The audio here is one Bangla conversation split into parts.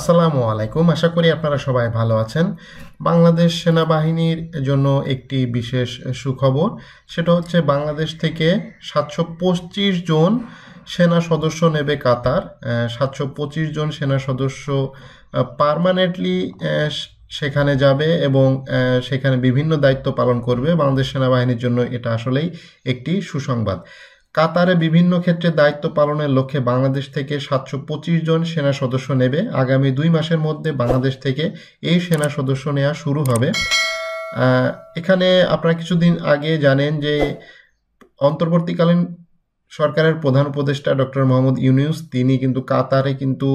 আসসালামু আলাইকুম। আশা করি আপনারা সবাই ভালো আছেন। বাংলাদেশ সেনাবাহিনীর জন্য একটি বিশেষ সুখবর। সেটা হচ্ছে বাংলাদেশ থেকে ৭২৫ জন সেনা সদস্য নেবে কাতার। ৭২৫ জন সেনা সদস্য পার্মানেন্টলি সেখানে যাবে এবং সেখানে বিভিন্ন দায়িত্ব পালন করবে। বাংলাদেশ সেনাবাহিনীর জন্য এটা আসলেই একটি সুসংবাদ। কাতারে বিভিন্ন ক্ষেত্রে দায়িত্ব পালনের লক্ষ্যে বাংলাদেশ থেকে ৭২৫ জন সেনা সদস্য নেবে। আগামী ২ মাসের মধ্যে বাংলাদেশ থেকে এই সেনা সদস্য নেওয়া শুরু হবে। এখানে আপনারা কিছুদিন আগে জানেন যে অন্তর্বর্তীকালীন সরকারের প্রধান উপদেষ্টা ডক্টর মোহাম্মদ ইউনূস তিনি কিন্তু কাতারে কিন্তু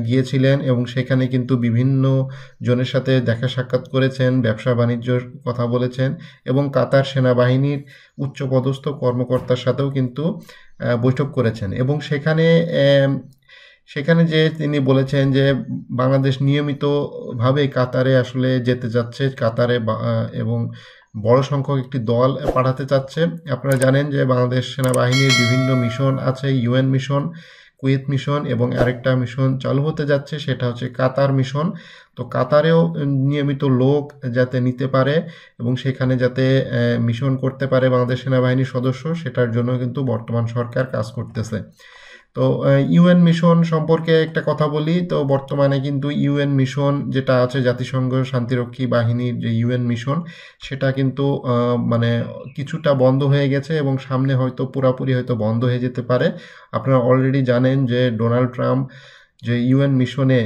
গিয়েছিলেন এবং সেখানে কিন্তু বিভিন্ন জনের সাথে দেখা সাক্ষাৎ করেছেন, ব্যবসা বাণিজ্যর কথা বলেছেন এবং কাতার সেনাবাহিনীর উচ্চপদস্থ কর্মকর্তার সাথেও কিন্তু বৈঠক করেছেন এবং সেখানে যে তিনি বলেছেন যে বাংলাদেশ নিয়মিতভাবে কাতারে আসলে যেতে যাচ্ছে কাতারে এবং বড় সংখ্যক একটি দল পাঠাতে চাচ্ছে। আপনারা জানেন যে বাংলাদেশ সেনাবাহিনীর বিভিন্ন মিশন আছে, ইউএন মিশন, কুয়েত মিশন এবং আরেকটা মিশন চালু হতে যাচ্ছে, সেটা হচ্ছে কাতার মিশন। তো কাতারেও নিয়মিত লোক যাতে নিতে পারে এবং সেখানে যাতে মিশন করতে পারে বাংলাদেশ সেনাবাহিনীর সদস্য, সেটার জন্য কিন্তু বর্তমান সরকার কাজ করতেছে। তো ইউএন মিশন সম্পর্কে একটা কথা বলি। তো বর্তমানে কিন্তু ইউএন মিশন যেটা আছে জাতিসংঘ শান্তিরক্ষী বাহিনীর যে ইউএন মিশন, সেটা কিন্তু মানে কিছুটা বন্ধ হয়ে গেছে এবং সামনে হয়তো পুরোপুরি হয়তো বন্ধ হয়ে যেতে পারে। আপনারা অলরেডি জানেন যে ডোনাল্ড ট্রাম্প যে ইউএন মিশনে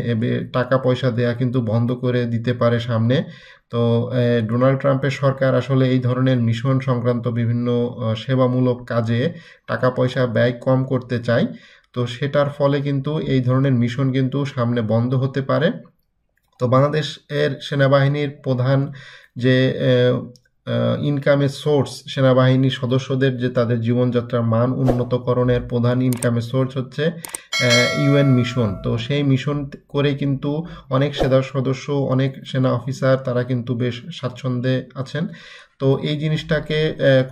টাকা পয়সা দেয়া কিন্তু বন্ধ করে দিতে পারে সামনে। তো ডোনাল্ড ট্রাম্পের সরকার আসলে এই ধরনের মিশন সংক্রান্ত বিভিন্ন সেবামূলক কাজে টাকা পয়সা ব্যয় কম করতে চায়। তো সেটার ফলে কিন্তু এই ধরনের মিশন কিন্তু সামনে বন্ধ হতে পারে। তো বাংলাদেশের সেনাবাহিনীর প্রধান যে ইনকামের সোর্স, সেনাবাহিনীর সদস্যদের যে তাদের জীবনযাত্রার মান উন্নতকরণের প্রধান ইনকামের সোর্স হচ্ছে ইউএন মিশন। তো সেই মিশন করে কিন্তু অনেক সেনা সদস্য, অনেক সেনা অফিসার তারা কিন্তু বেশ স্বাচ্ছন্দ্যে আছেন। তো এই জিনিসটাকে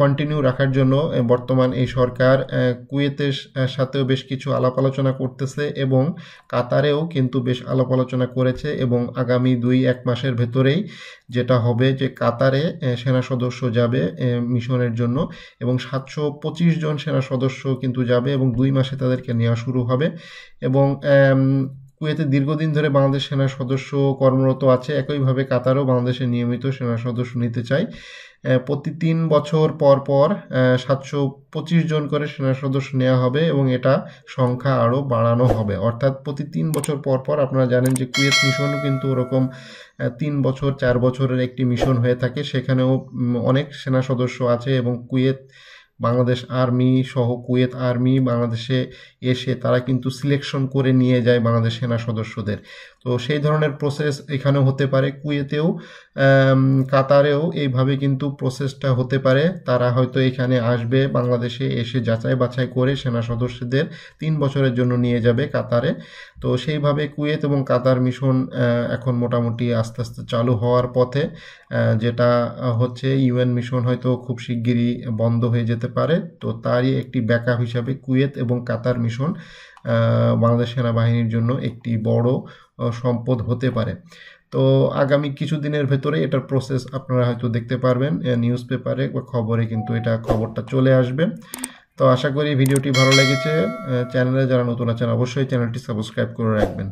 কন্টিনিউ রাখার জন্য বর্তমান এই সরকার কুয়েতের সাথেও বেশ কিছু আলাপ আলোচনা করতেছে এবং কাতারেও কিন্তু বেশ আলাপ আলোচনা করেছে এবং আগামী ২-১ মাসের ভেতরেই যেটা হবে যে কাতারে সেনা সদস্য যাবে মিশনের জন্য এবং ৭২৫ জন সেনা সদস্য কিন্তু যাবে এবং ২ মাসে তাদেরকে নেওয়া শুরু হবে। এবং কুয়েতে দীর্ঘদিন ধরে বাংলাদেশ সেনা সদস্য কর্মরত আছে, একইভাবে কাতারও বাংলাদেশের নিয়মিত সেনা সদস্য নিতে চায়। প্রতি ৩ বছর পর পর ৭২৫ জন করে সেনা সদস্য নেওয়া হবে এবং এটা সংখ্যা আরও বাড়ানো হবে, অর্থাৎ প্রতি ৩ বছর পর পর। আপনারা জানেন যে কুয়েত মিশনও কিন্তু ওরকম ৩ বছর ৪ বছরের একটি মিশন হয়ে থাকে, সেখানেও অনেক সেনা সদস্য আছে এবং কুয়েত বাংলাদেশ আর্মি সহ কুয়েত আর্মি বাংলাদেশে এসে তারা কিন্তু সিলেকশন করে নিয়ে যায় বাংলাদেশ সেনা সদস্যদের। তো সেই ধরনের প্রসেস এখানেও হতে পারে, কুয়েতেও কাতারেও এইভাবে কিন্তু প্রসেসটা হতে পারে। তারা হয়তো এখানে আসবে, বাংলাদেশে এসে যাচাই বাছাই করে সেনা সদস্যদের ৩ বছরের জন্য নিয়ে যাবে কাতারে। তো সেইভাবে কুয়েত এবং কাতার মিশন এখন মোটামুটি আস্তে আস্তে চালু হওয়ার পথে, যেটা হচ্ছে ইউএন মিশন হয়তো খুব শিগগিরই বন্ধ হয়ে যেতে পারে। তো তারই একটি ব্যাকআপ হিসাবে কুয়েত এবং কাতার মিশন বাংলাদেশ সেনাবাহিনীর জন্য একটি বড় সম্পদ হতে পারে। তো আগামী কিছুদিনের ভেতরে এটার প্রসেস আপনারা হয়তো দেখতে পারবেন নিউজ পেপারে বা খবরে, কিন্তু এটা খবরটা চলে আসবে। তো আশা করি ভিডিওটি ভালো লেগেছে। চ্যানেলে যারা নতুন আছেন অবশ্যই চ্যানেলটি সাবস্ক্রাইব করে রাখবেন।